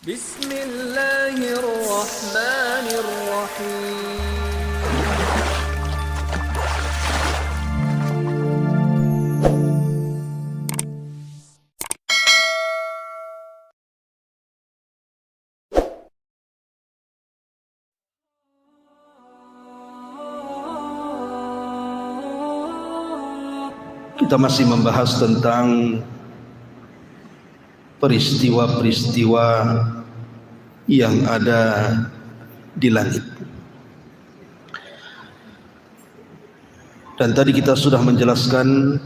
Bismillahirrahmanirrahim. Kita masih membahas tentang peristiwa-peristiwa yang ada di langit. Dan tadi kita sudah menjelaskan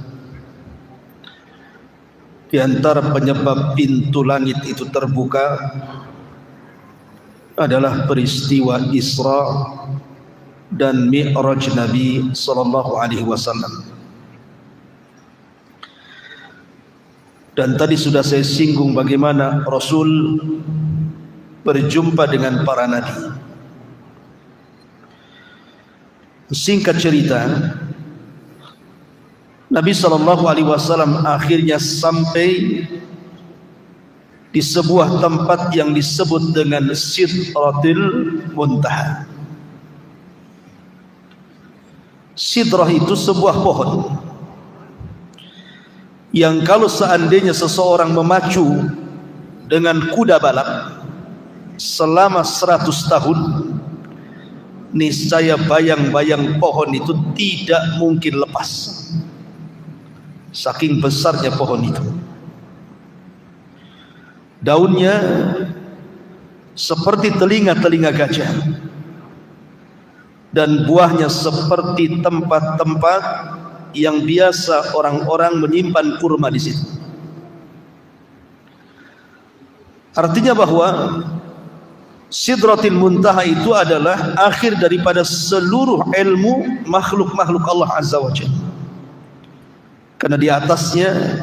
di antara penyebab pintu langit itu terbuka adalah peristiwa Isra dan Mi'raj Nabi sallallahu alaihi wasallam. Dan tadi sudah saya singgung bagaimana Rasul berjumpa dengan para nabi. Singkat cerita, Nabi SAW akhirnya sampai di sebuah tempat yang disebut dengan Sidratil Muntaha. Sidrah itu sebuah pohon yang kalau seandainya seseorang memacu dengan kuda balap selama 100 tahun, niscaya bayang-bayang pohon itu tidak mungkin lepas, saking besarnya pohon itu. Daunnya seperti telinga-telinga gajah dan buahnya seperti tempat-tempat yang biasa orang-orang menyimpan kurma di situ. Artinya bahwa Sidratil Muntaha itu adalah akhir daripada seluruh ilmu makhluk-makhluk Allah Azza wa Jalla. Karena di atasnya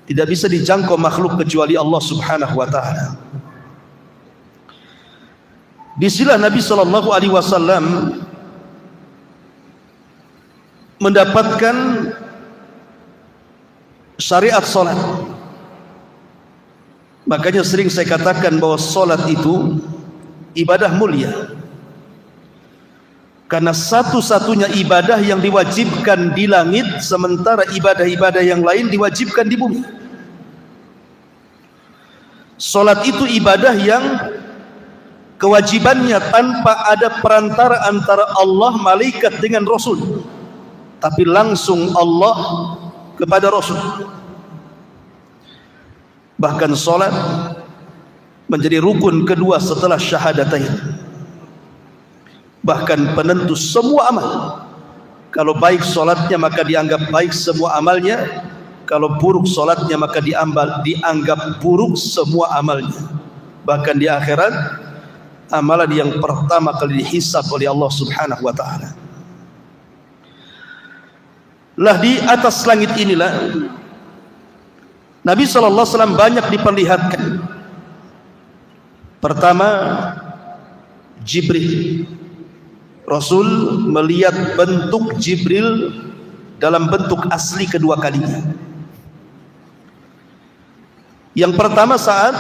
tidak bisa dijangkau makhluk kecuali Allah Subhanahu wa taala. Disinilah Nabi sallallahu alaihi wasallam mendapatkan syariat salat. Makanya sering saya katakan bahwa salat itu ibadah mulia, karena satu-satunya ibadah yang diwajibkan di langit, sementara ibadah-ibadah yang lain diwajibkan di bumi. Salat itu ibadah yang kewajibannya tanpa ada perantara antara Allah, malaikat dengan Rasul, tapi langsung Allah kepada Rasul. Bahkan solat menjadi rukun kedua setelah syahadatain, bahkan penentu semua amal. Kalau baik solatnya maka dianggap baik semua amalnya, kalau buruk solatnya maka dianggap buruk semua amalnya. Bahkan di akhirat amalan yang pertama kali dihisab oleh Allah Subhanahu wa taala. Lah di atas langit inilah Nabi SAW banyak diperlihatkan. Pertama, Jibril. Rasul melihat bentuk Jibril dalam bentuk asli kedua kalinya. Yang pertama saat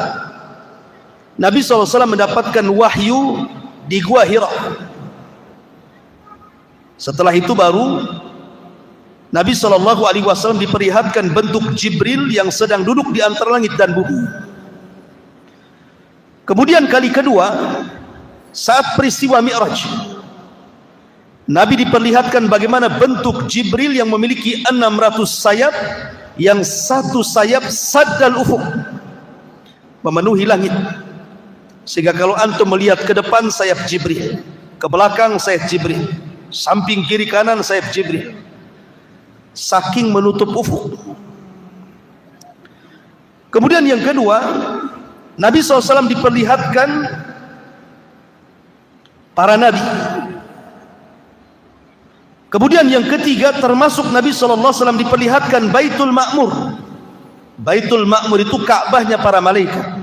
Nabi SAW mendapatkan wahyu di Gua Hira. Setelah itu baru Nabi SAW diperlihatkan bentuk Jibril yang sedang duduk di antara langit dan bumi. Kemudian kali kedua, saat peristiwa Mi'raj, Nabi diperlihatkan bagaimana bentuk Jibril yang memiliki 600 sayap, yang satu sayap saddal ufuk, memenuhi langit. Sehingga kalau antum melihat ke depan sayap Jibril, ke belakang sayap Jibril, samping kiri kanan sayap Jibril, saking menutup ufuk. Kemudian yang kedua, Nabi SAW diperlihatkan para nabi. Kemudian yang ketiga, termasuk Nabi SAW diperlihatkan Baitul Ma'mur. Baitul Ma'mur itu Ka'bahnya para malaikat.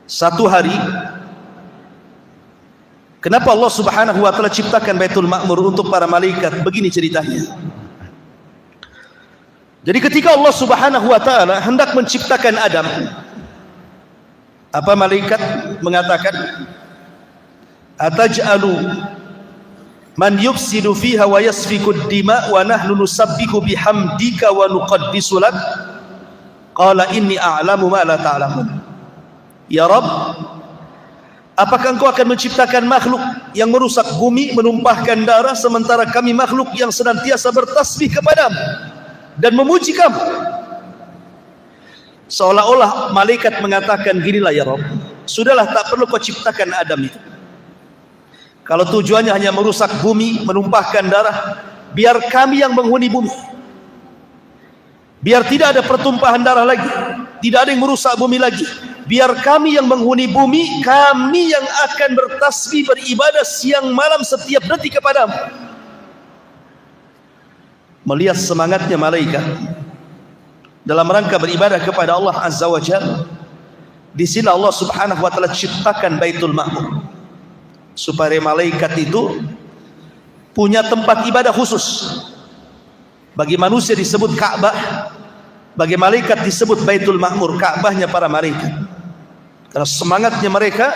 Satu hari, kenapa Allah Subhanahu wa taala ciptakan Baitul Ma'mur untuk para malaikat? Begini ceritanya. Jadi ketika Allah Subhanahu wa taala hendak menciptakan Adam, Apa malaikat mengatakan, ataj'alu man yufsidu fiha wa yasfiku ad-dima wa nahnu nusabbihu bihamdika wa nuqaddisu lak. Qala inni a'lamu ma la ta'lamun. Ya Rabb, apakah engkau akan menciptakan makhluk yang merusak bumi, menumpahkan darah, sementara kami makhluk yang senantiasa bertasbih kepadamu dan memuji kamu? Seolah-olah malaikat mengatakan, ginilah ya Rabb, sudahlah, tak perlu kau ciptakan Adam itu. Kalau tujuannya hanya merusak bumi, menumpahkan darah, biar kami yang menghuni bumi, biar tidak ada pertumpahan darah lagi, tidak ada yang merusak bumi lagi. Biar kami yang menghuni bumi, kami yang akan bertasbih, beribadah siang malam setiap detik kepadamu. Melihat semangatnya malaikat dalam rangka beribadah kepada Allah Azza wa Jalla, di sini Allah Subhanahu wa taala ciptakan Baitul Ma'mur supaya malaikat itu punya tempat ibadah khusus. Bagi manusia disebut Ka'bah, bagi malaikat disebut Baitul Ma'mur, Ka'bahnya para malaikat. Karena semangatnya mereka,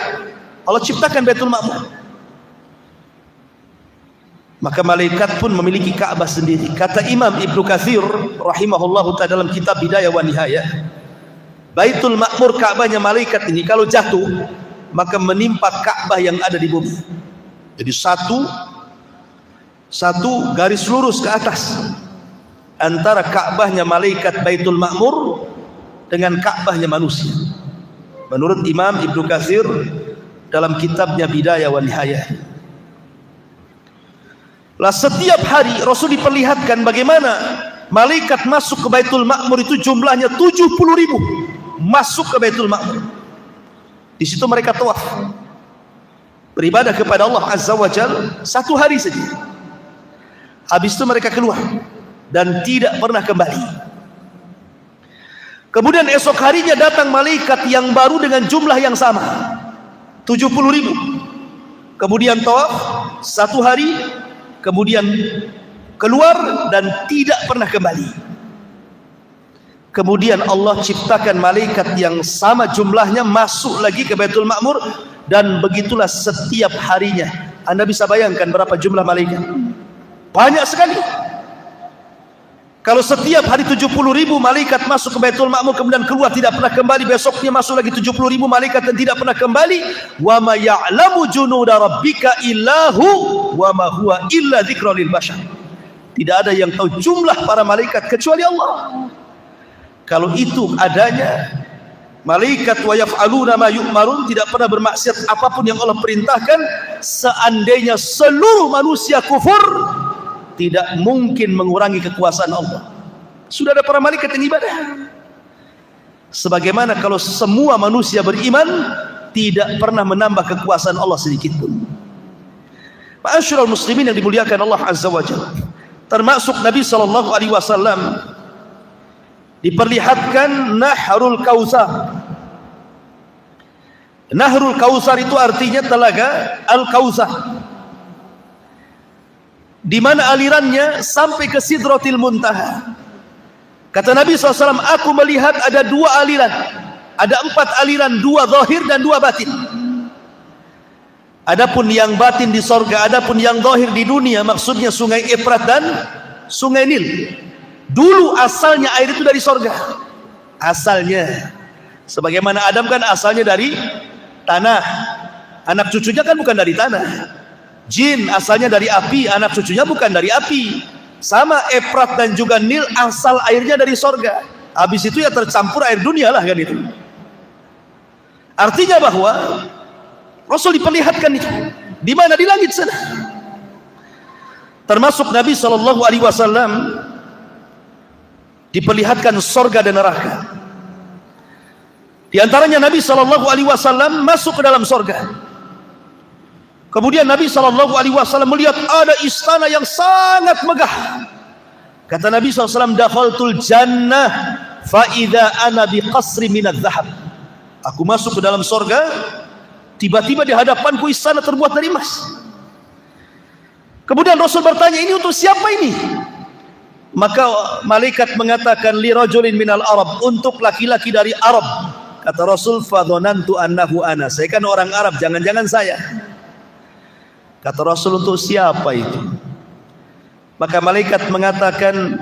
Allah ciptakan Baitul Ma'mur. Maka malaikat pun memiliki Ka'bah sendiri. Kata Imam Ibnu Katsir rahimahullahu ta'ala dalam kitab Bidayah wa Nihayah, Baitul Ma'mur, Ka'bahnya malaikat ini kalau jatuh, maka menimpa Ka'bah yang ada di bumi. Jadi satu garis lurus ke atas antara Ka'bahnya malaikat Baitul Ma'mur dengan Ka'bahnya manusia. Menurut Imam Ibnu Katsir dalam kitabnya Bidayah wa Nihayah. Lah setiap hari Rasul diperlihatkan bagaimana malaikat masuk ke Baitul Ma'mur itu jumlahnya 70.000 masuk ke Baitul Ma'mur. Di situ mereka tawaf, beribadah kepada Allah Azza wa Jalla satu hari saja. Habis itu mereka keluar dan tidak pernah kembali. Kemudian esok harinya datang malaikat yang baru dengan jumlah yang sama, 70.000. Kemudian tawaf satu hari, kemudian keluar dan tidak pernah kembali. Kemudian Allah ciptakan malaikat yang sama jumlahnya masuk lagi ke Baitul Ma'mur, dan begitulah setiap harinya. Anda bisa bayangkan berapa jumlah malaikat? Banyak sekali. Kalau setiap hari 70.000 malaikat masuk ke Baitul Ma'mur kemudian keluar tidak pernah kembali, besoknya masuk lagi 70.000 malaikat dan tidak pernah kembali. Wa ma ya'lamu junuda rabbika illahu wa ma huwa illa dzikra lil bashar. Tidak ada yang tahu jumlah para malaikat kecuali Allah. Kalau itu adanya, malaikat wa yaf'aluna ma yu'marun, tidak pernah bermaksiat apapun yang Allah perintahkan. Seandainya seluruh manusia kufur, tidak mungkin mengurangi kekuasaan Allah. Sudah ada para malaikat yang ibadah. Sebagaimana kalau semua manusia beriman, tidak pernah menambah kekuasaan Allah sedikit pun. Ma'asyiral muslimin yang dimuliakan Allah Azza wa Jalla, termasuk Nabi sallallahu alaihi wasallam diperlihatkan Nahrul Kautsar. Nahrul Kautsar itu artinya telaga Al-Kautsar, di mana alirannya sampai ke Sidratil Muntaha. Kata Nabi SAW, aku melihat ada dua aliran, ada 4 aliran, 2 zahir dan 2 batin. Adapun yang batin di sorga, adapun yang zahir di dunia, maksudnya Sungai Efrat dan Sungai Nil. Dulu asalnya air itu dari sorga, asalnya. Sebagaimana Adam kan asalnya dari tanah, anak cucunya kan bukan dari tanah. Jin asalnya dari api, anak cucunya bukan dari api. Sama Efrat dan juga Nil asal airnya dari sorga. Habis itu ya tercampur air dunia lah kan itu. Artinya bahwa Rasul diperlihatkan itu di mana? Di langit sana. Termasuk Nabi SAW diperlihatkan sorga dan neraka. Di antaranya Nabi SAW masuk ke dalam sorga. Kemudian Nabi SAW melihat ada istana yang sangat megah. Kata Nabi SAW, dakhaltul jannah fa idza ana bi qasri minadz zahab. Aku masuk ke dalam sorga, tiba-tiba di hadapanku istana terbuat dari emas. Kemudian Rasul bertanya, ini untuk siapa ini? Maka malaikat mengatakan, li rajulin minal Arab, untuk laki-laki dari Arab. Kata Rasul, fadhonantu annahu ana. Saya kan orang Arab, jangan-jangan saya. Kata Rasul, untuk siapa itu? Maka malaikat mengatakan,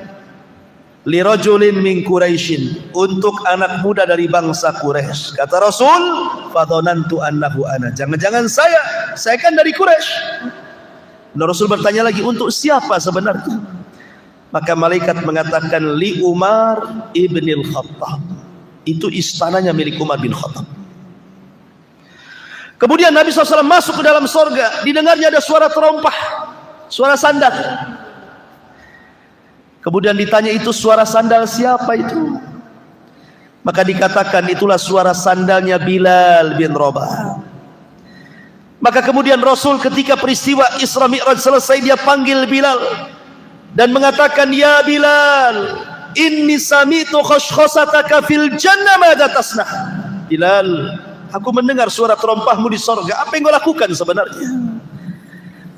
lirajulin min Quraisyin, untuk anak muda dari bangsa Quraisy. Kata Rasul, fadhonantu annahu ana. Jangan-jangan saya kan dari Quraisy. Dan Rasul bertanya lagi, untuk siapa sebenarnya? Maka malaikat mengatakan, li Umar ibnil Khattab. Itu istananya milik Umar bin Khattab. Kemudian Nabi SAW masuk ke dalam sorga. Didengarnya ada suara terompah, suara sandal. Kemudian ditanya, itu suara sandal siapa itu? Maka dikatakan, itulah suara sandalnya Bilal bin Rabah. Maka kemudian Rasul ketika peristiwa Isra Mi'raj selesai, dia panggil Bilal dan mengatakan, ya Bilal, inni sami'tu khashkhasataka fil jannah, madza tasnah? Bilal, aku mendengar suara terompahmu di sorga, apa yang kau lakukan sebenarnya?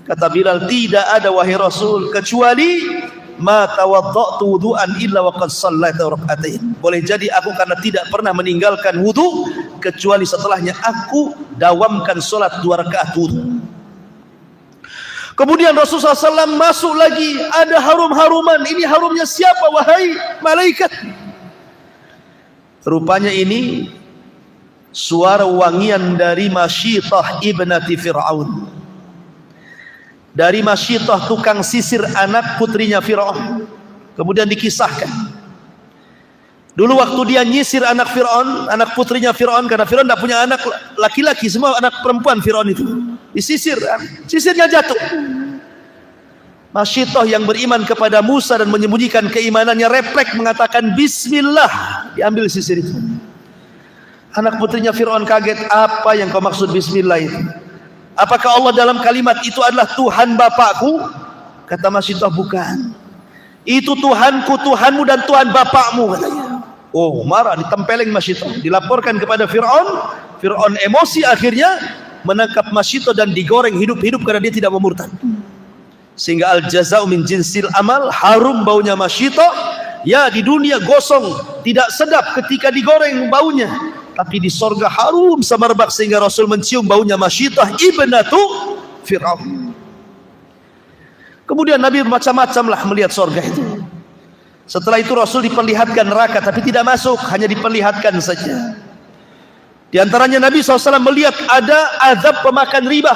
Kata Bilal, tidak ada wahai Rasul, kecuali ma tawadda'tu wudu'an illa wa qad shallaitu rak'atain. Boleh jadi aku karena tidak pernah meninggalkan wudu, kecuali setelahnya aku dawamkan solat 2 rakaat wudu. Kemudian Rasulullah SAW masuk lagi, ada harum-haruman. Ini harumnya siapa wahai malaikat? Rupanya ini suara wangian dari Masyitah ibnati Fir'aun. Dari Masyitah, tukang sisir anak putrinya Fir'aun. Kemudian dikisahkan, dulu waktu dia nyisir anak Fir'aun, anak putrinya Fir'aun, karena Fir'aun tidak punya anak laki-laki, semua anak perempuan Fir'aun itu disisir, sisirnya jatuh. Masyitah yang beriman kepada Musa dan menyembunyikan keimanannya refleks mengatakan Bismillah, diambil sisir itu. Anak putrinya Fir'aun kaget, apa yang kau maksud Bismillah itu? Apakah Allah dalam kalimat itu adalah Tuhan bapakku? Kata Masyitah, bukan. Itu Tuhanku, Tuhanmu dan Tuhan bapakmu, katanya. Oh, marah, ditempeleng Masyitah, dilaporkan kepada Fir'aun. Fir'aun emosi, akhirnya menangkap Masyitah dan digoreng hidup-hidup karena dia tidak mau murtad. Sehingga al-jaza'u min jinsil amal, harum baunya Masyitah. Ya, di dunia gosong, tidak sedap ketika digoreng baunya, tapi di sorga harum semerbak sehingga Rasul mencium baunya Masyitah ibnatu Fir'aun. Kemudian Nabi macam-macam lah melihat sorga itu. Setelah itu Rasul diperlihatkan neraka, tapi tidak masuk, hanya diperlihatkan saja. Di antaranya Nabi SAW melihat ada azab pemakan riba,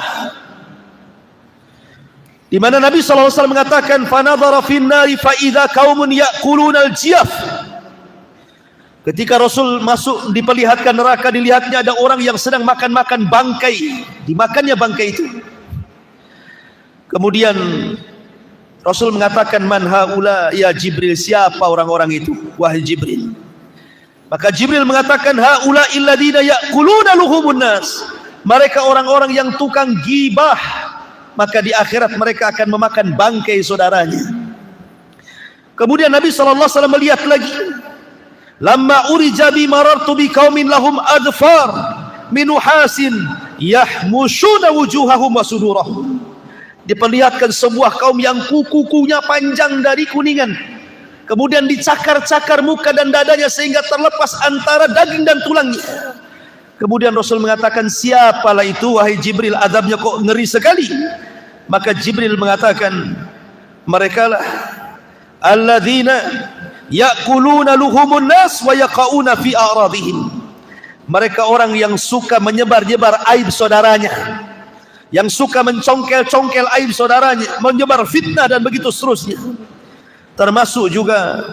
di mana Nabi SAW mengatakan, fanadhara fin nari fa idza qaumun ya'kuluna al-jiyaf. Ketika Rasul masuk diperlihatkan neraka, dilihatnya ada orang yang sedang makan-makan bangkai, dimakannya bangkai itu. Kemudian Rasul mengatakan, man haula ya Jibril, siapa orang-orang itu wahai Jibril? Maka Jibril mengatakan, haula illadzina ya'kuluna luhumun nas, mereka orang-orang yang tukang gibah, maka di akhirat mereka akan memakan bangkai saudaranya. Kemudian Nabi SAW melihat lagi, lamma urija bi marartu bi qaumin lahum adfar min nuhasin yahmushuna wujuhahum wa sudurahum. Diperlihatkan sebuah kaum yang kukunya panjang dari kuningan, kemudian dicakar-cakar muka dan dadanya sehingga terlepas antara daging dan tulangnya. Kemudian Rasul mengatakan, siapalah itu wahai Jibril, azabnya kok ngeri sekali? Maka Jibril mengatakan, merekalah alladzina ya'kuluna luhumun nas wa yaqauna fi a'radihim. Mereka orang yang suka menyebar-nyebar aib saudaranya, yang suka mencongkel-congkel aib saudaranya, menyebar fitnah dan begitu seterusnya. Termasuk juga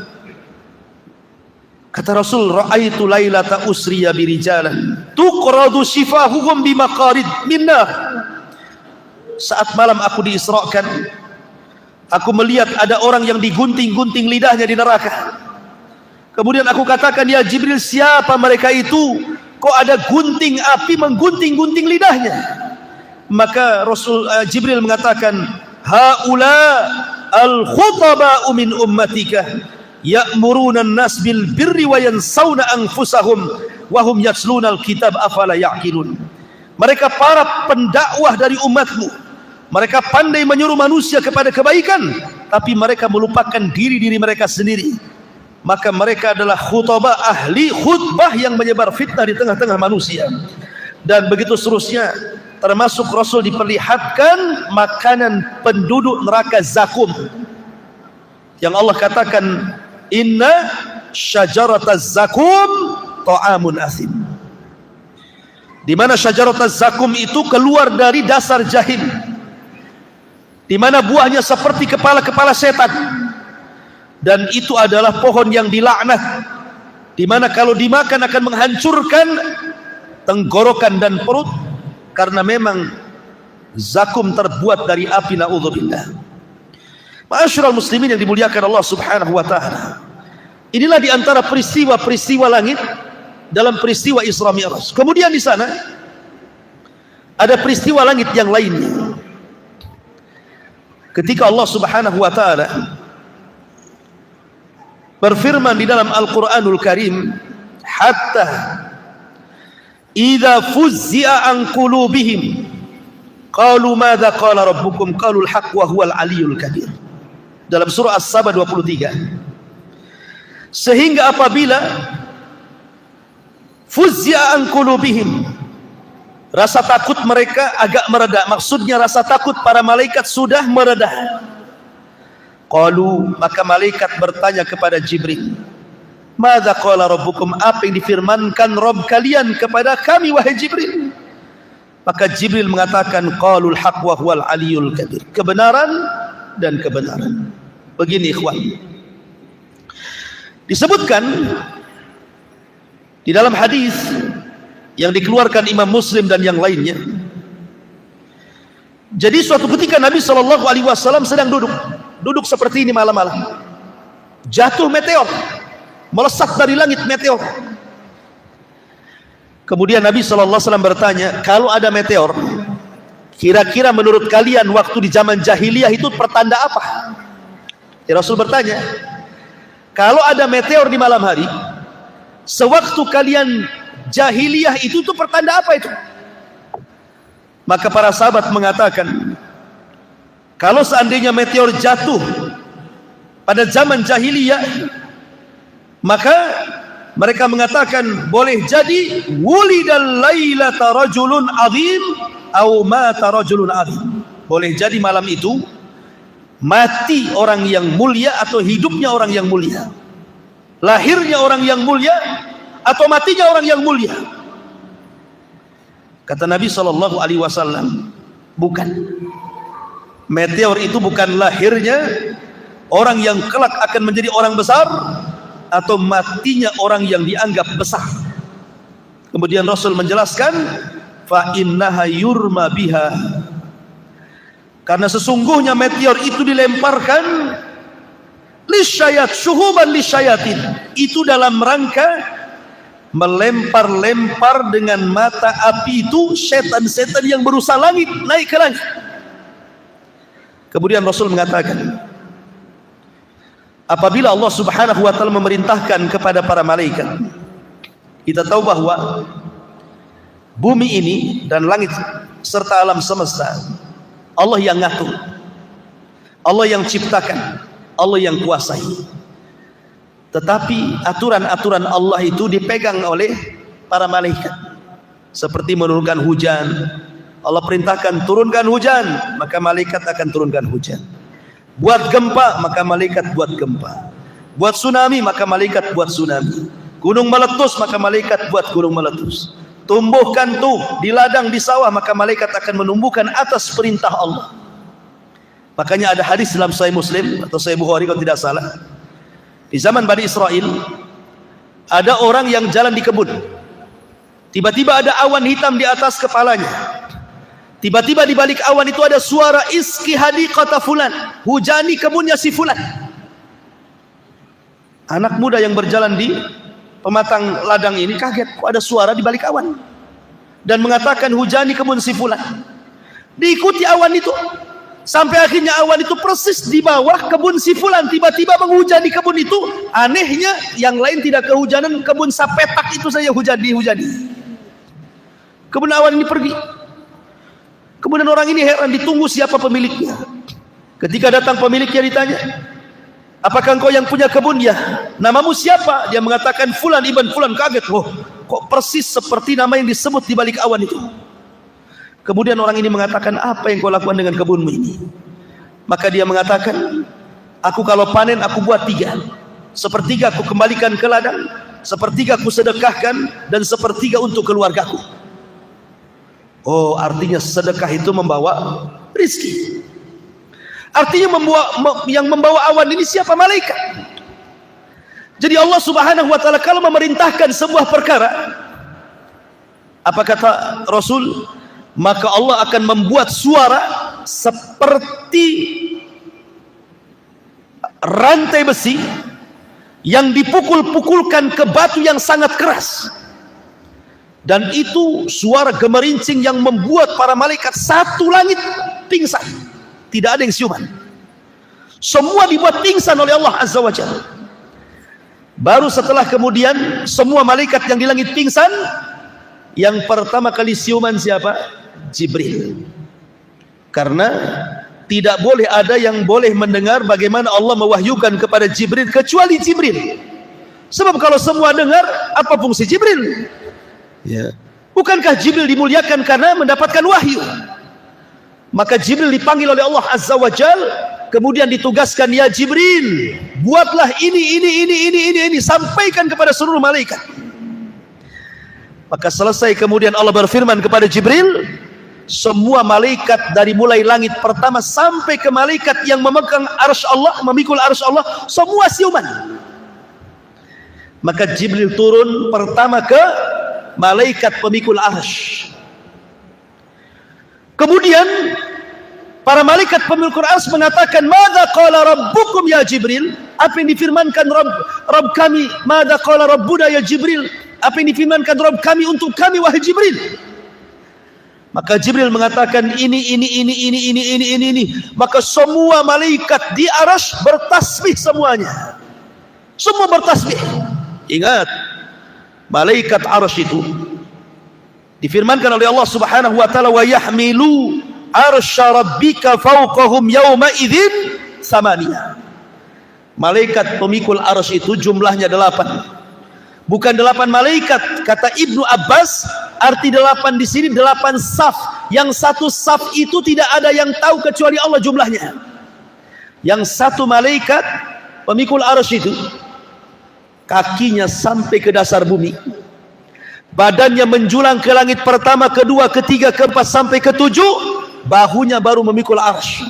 kata Rasul, ra'aitu lailata usriya birijalan tuqradu shifahuhum bimaqarid minna. Saat malam aku diisrakan, aku melihat ada orang yang digunting-gunting lidahnya di neraka. Kemudian aku katakan, ya Jibril, siapa mereka itu? Kok ada gunting api menggunting-gunting lidahnya? Maka Jibril mengatakan, haula al-khutaba'u min ummatika ya'muruna an-nas bil birri wa yansawna anfusahum wa hum yatluna al-kitab afala ya'qilun. Mereka para pendakwah dari umatmu. Mereka pandai menyuruh manusia kepada kebaikan, tapi mereka melupakan diri-diri mereka sendiri. maka mereka adalah khutbah, ahli khutbah yang menyebar fitnah di tengah-tengah manusia. Dan begitu seterusnya, termasuk Rasul diperlihatkan makanan penduduk neraka zakum, yang Allah katakan inna syajarataz zakum ta'amun asim, di mana syajarataz zakum itu keluar dari dasar jahim, di mana buahnya seperti kepala-kepala setan, dan itu adalah pohon yang dilaknat, di mana kalau dimakan akan menghancurkan tenggorokan dan perut, karena memang zakum terbuat dari api, na'udzubillah. Ma'asyiral muslimin yang dimuliakan Allah Subhanahu wa taala, inilah di antara peristiwa-peristiwa langit dalam peristiwa Isra Mi'raj. Kemudian di sana ada peristiwa langit yang lainnya, ketika Allah Subhanahu wa taala berfirman di dalam Al-Qur'anul Karim, hatta idza fuzzi'a an qulubihim qalu madza qala rabbukum qalu al-haq wa huwal aliyyul kabir, dalam surah As-Saba 23. Sehingga apabila fuzzi'a an qulubihim, rasa takut mereka agak mereda, maksudnya rasa takut para malaikat sudah mereda. Qalu, maka malaikat bertanya kepada Jibril, madza qala rabbukum, apa yang difirmankan Rabb kalian kepada kami wahai Jibril? Maka Jibril mengatakan qalul haq wa huwal aliyyul kabir, kebenaran dan kebenaran. Begini ikhwan, disebutkan di dalam hadis yang dikeluarkan Imam Muslim dan yang lainnya. Jadi suatu ketika Nabi SAW sedang duduk seperti ini malam-malam, jatuh meteor, melesat dari langit meteor. Kemudian Nabi SAW bertanya, kalau ada meteor, kira-kira menurut kalian waktu di zaman jahiliyah itu pertanda apa? Ya, Rasul bertanya, kalau ada meteor di malam hari, sewaktu kalian jahiliyah itu tuh pertanda apa itu? Maka para sahabat mengatakan, kalau seandainya meteor jatuh pada zaman jahiliyah, maka mereka mengatakan boleh jadi wulidal lailata rajulun azim au mata rajulun azim, boleh jadi malam itu mati orang yang mulia atau hidupnya orang yang mulia, lahirnya orang yang mulia atau matinya orang yang mulia. Kata Nabi SAW, bukan, meteor itu bukan lahirnya orang yang kelak akan menjadi orang besar atau matinya orang yang dianggap besar. Kemudian Rasul menjelaskan, fa innaha yurma biha, karena sesungguhnya meteor itu dilemparkan lisyayat syuhuban lisyayatin, itu dalam rangka melempar-lempar dengan mata api itu setan-setan yang berusaha langit, naik ke langit. Kemudian Rasul mengatakan, apabila Allah Subhanahu wa taala memerintahkan kepada para malaikat, kita tahu bahwa bumi ini dan langit serta alam semesta Allah yang ngatur, Allah yang ciptakan, Allah yang kuasai. Tetapi aturan-aturan Allah itu dipegang oleh para malaikat, seperti menurunkan hujan. Allah perintahkan turunkan hujan, maka malaikat akan turunkan hujan. Buat gempa, maka malaikat buat gempa. Buat tsunami, maka malaikat buat tsunami. Gunung meletus, maka malaikat buat gunung meletus. Tumbuhkan tuh di ladang, di sawah, maka malaikat akan menumbuhkan atas perintah Allah. Makanya ada hadis dalam Sahih Muslim atau Sahih Bukhari kalau tidak salah, di zaman Bani Israel ada orang yang jalan di kebun, tiba-tiba ada awan hitam di atas kepalanya. Tiba-tiba di balik awan itu ada suara iski hadiqata fulan, hujani kebunnya si fulan. Anak muda yang berjalan di pematang ladang ini kaget, kok ada suara di balik awan, dan mengatakan hujani kebun si fulan. Diikuti awan itu sampai akhirnya awan itu persis di bawah kebun si fulan, tiba-tiba menghujani kebun itu. Anehnya yang lain tidak kehujanan, kebun sapetak itu saja dihujani. Kemudian awan ini pergi. Kemudian orang ini heran, ditunggu siapa pemiliknya. Ketika datang pemiliknya ditanya, apakah engkau yang punya kebun? Ya. Namamu siapa? Dia mengatakan Fulan ibn Fulan. Kaget, oh, kok persis seperti nama yang disebut di balik awan itu. Kemudian orang ini mengatakan, apa yang kau lakukan dengan kebunmu ini? Maka dia mengatakan, aku kalau panen aku buat 3. Sepertiga aku kembalikan ke ladang, sepertiga aku sedekahkan, dan sepertiga untuk keluargaku. Oh, artinya sedekah itu membawa rizki. Artinya yang membawa awan ini siapa? Malaikat. Jadi Allah Subhanahu wa ta'ala kalau memerintahkan sebuah perkara, apa kata Rasul? Maka Allah akan membuat suara seperti rantai besi yang dipukul-pukulkan ke batu yang sangat keras. Dan itu suara gemerincing yang membuat para malaikat satu langit pingsan. Tidak ada yang siuman. Semua dibuat pingsan oleh Allah Azza wa Jalla. Baru setelah kemudian semua malaikat yang di langit pingsan, yang pertama kali siuman siapa? Jibril. Karena tidak boleh ada yang boleh mendengar bagaimana Allah mewahyukan kepada Jibril kecuali Jibril. Sebab kalau semua dengar, apa fungsi Jibril? Ya. Bukankah Jibril dimuliakan karena mendapatkan wahyu? Maka Jibril dipanggil oleh Allah Azza wa Jal, kemudian ditugaskan, ya Jibril, buatlah ini, sampaikan kepada seluruh malaikat. Maka selesai kemudian Allah berfirman kepada Jibril, semua malaikat dari mulai langit pertama sampai ke malaikat yang memegang arsy Allah, memikul arsy Allah, semua siuman. Maka Jibril turun pertama ke malaikat pemikul arsy. Kemudian para malaikat pemikul arsy mengatakan, "Madza qala rabbukum ya Jibril?" Apa yang difirmankan Rabb kami? "Madza qala rabbuna ya Jibril?" Apa yang difirmankan Rabb kami untuk kami wahai Jibril? Maka Jibril mengatakan ini. Maka semua malaikat di arsy bertasbih semuanya. Semua bertasbih. Ingat, malaikat arsy itu difirmankan oleh Allah Subhanahu wa taala, wa yahmilu arsya rabbika fawqahum yawma idzin tsamaniyah. Malaikat pemikul arsy itu jumlahnya 8. Bukan 8 malaikat, kata Ibnu Abbas, arti 8 di sini 8 saf. Yang satu saf itu tidak ada yang tahu kecuali Allah jumlahnya. Yang satu malaikat pemikul arsy itu kakinya sampai ke dasar bumi, badannya menjulang ke langit pertama, kedua, ketiga, keempat sampai ketujuh, bahunya baru memikul arsy.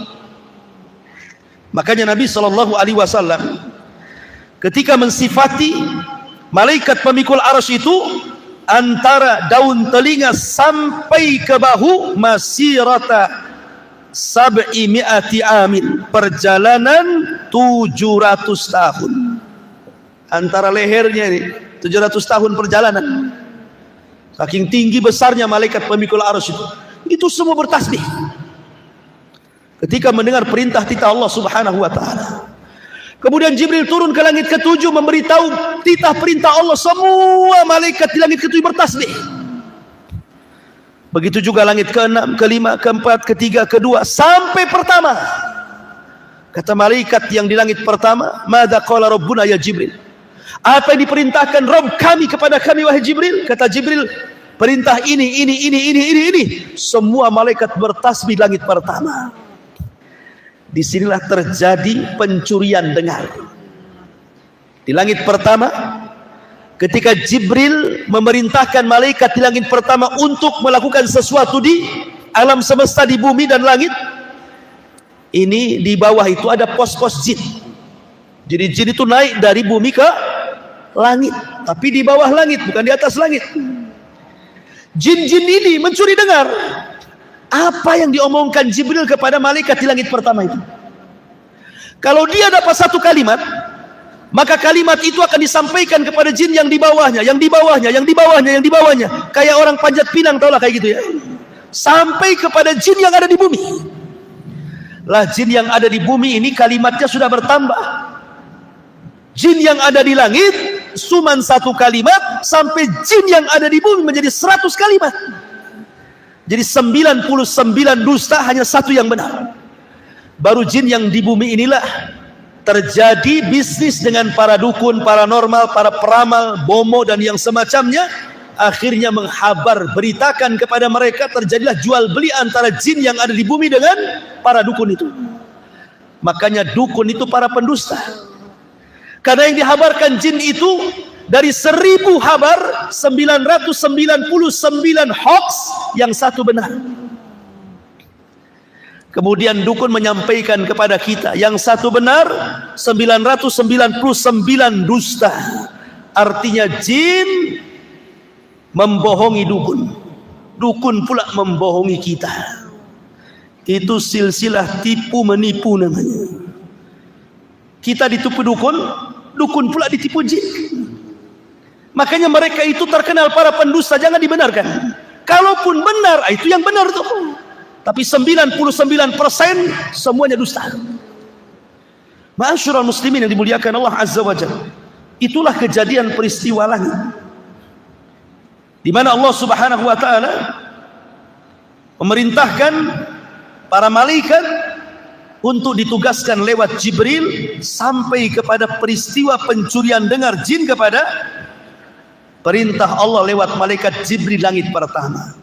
Makanya Nabi SAW ketika mensifati malaikat pemikul arsy itu, antara daun telinga sampai ke bahu masirata 700 amin, perjalanan 700 tahun. Antara lehernya ini 700 tahun perjalanan. Saking tinggi besarnya malaikat pemikul arsy itu semua bertasbih ketika mendengar perintah titah Allah Subhanahu wa taala. Kemudian Jibril turun ke langit ke-7 memberitahu titah perintah Allah, semua malaikat di langit ke-7 bertasbih. Begitu juga langit ke-6, ke-5, ke-4, ke-3, ke-2 sampai pertama. Kata malaikat yang di langit pertama, "Madza qala rabbuna ya Jibril?" Apa yang diperintahkan Rabb kami kepada kami wahai Jibril? Kata Jibril, perintah ini. Semua malaikat bertasbih langit pertama. Disinilah terjadi pencurian dengar. Di langit pertama, ketika Jibril memerintahkan malaikat di langit pertama untuk melakukan sesuatu di alam semesta, di bumi dan langit, ini di bawah itu ada pos-pos jin. Jadi jin itu naik dari bumi ke langit, tapi di bawah langit, bukan di atas langit. Jin-jin ini mencuri dengar apa yang diomongkan Jibril kepada malaikat di langit pertama itu. Kalau dia dapat satu kalimat, maka kalimat itu akan disampaikan kepada jin yang di bawahnya, yang di bawahnya, yang di bawahnya, yang di bawahnya. Kayak orang panjat pinang, taulah kayak gitu ya. Sampai kepada jin yang ada di bumi. Lah jin yang ada di bumi ini kalimatnya sudah bertambah. Jin yang ada di langit cuman satu kalimat, sampai jin yang ada di bumi menjadi 100 kalimat. Jadi 99 dusta, hanya satu yang benar. Baru jin yang di bumi inilah terjadi bisnis dengan para dukun, paranormal, para peramal, bomo dan yang semacamnya. Akhirnya menghabar, beritakan kepada mereka terjadilah jual beli antara jin yang ada di bumi dengan para dukun itu. Makanya dukun itu para pendusta. Karena yang dihabarkan jin itu dari 1000 kabar 999 hoax, yang satu benar. Kemudian dukun menyampaikan kepada kita yang satu benar, 999 dusta. Artinya jin membohongi dukun, dukun pula membohongi kita. Itu silsilah tipu menipu namanya. Kita ditipu dukun, dukun pula ditipu jin. Makanya mereka itu terkenal para pendusta, jangan dibenarkan. Kalaupun benar, itu yang benar tuh. Tapi 99% semuanya dusta. Ma'asyiral muslimin yang dimuliakan Allah Azza wa Jalla. Itulah kejadian peristiwa langit, di mana Allah Subhanahu wa taala memerintahkan para malaikat untuk ditugaskan lewat Jibril sampai kepada peristiwa pencurian dengar jin kepada perintah Allah lewat malaikat Jibril langit pertama.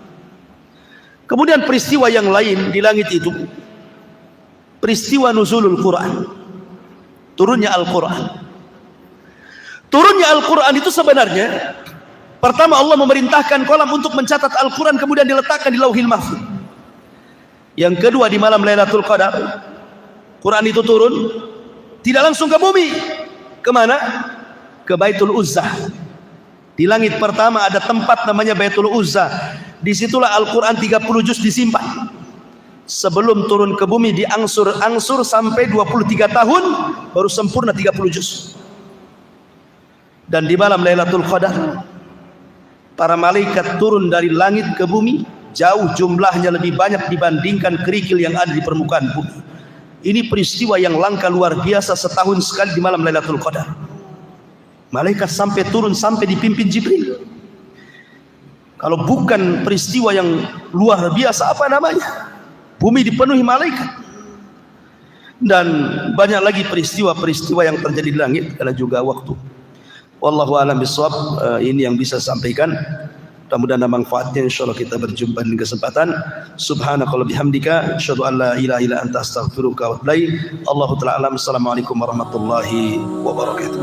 Kemudian peristiwa yang lain di langit itu, peristiwa nuzulul Quran, turunnya Al-Quran. Turunnya Al-Quran itu sebenarnya pertama Allah memerintahkan kolam untuk mencatat Al-Quran, kemudian diletakkan di Lauhil Mahfuz. Yang kedua di malam Lailatul Qadar, Quran itu turun tidak langsung ke bumi. Kemana? Ke Baitul Uzzah. Di langit pertama ada tempat namanya Baitul Uzzah. Disitulah Al-Quran 30 juz disimpan. Sebelum turun ke bumi diangsur-angsur sampai 23 tahun baru sempurna 30 juz. Dan di malam Lailatul Qadar para malaikat turun dari langit ke bumi, jauh jumlahnya lebih banyak dibandingkan kerikil yang ada di permukaan bumi. Ini peristiwa yang langka luar biasa, setahun sekali di malam Lailatul Qadar. Malaikat sampai turun, sampai dipimpin Jibril. Kalau bukan peristiwa yang luar biasa, apa namanya? Bumi dipenuhi malaikat. Dan banyak lagi peristiwa-peristiwa yang terjadi di langit, karena juga waktu. Wallahu a'lam bishawab. Ini yang bisa sampaikan. Mudah-mudahan ada manfaatnya. Insyaallah kita berjumpa di kesempatan. Subhanakallahumma bihamdika asyhadu an la ilaha illa anta astaghfiruka wa atubu ilaik. Allahu ta'ala alam. Assalamualaikum warahmatullahi wabarakatuh.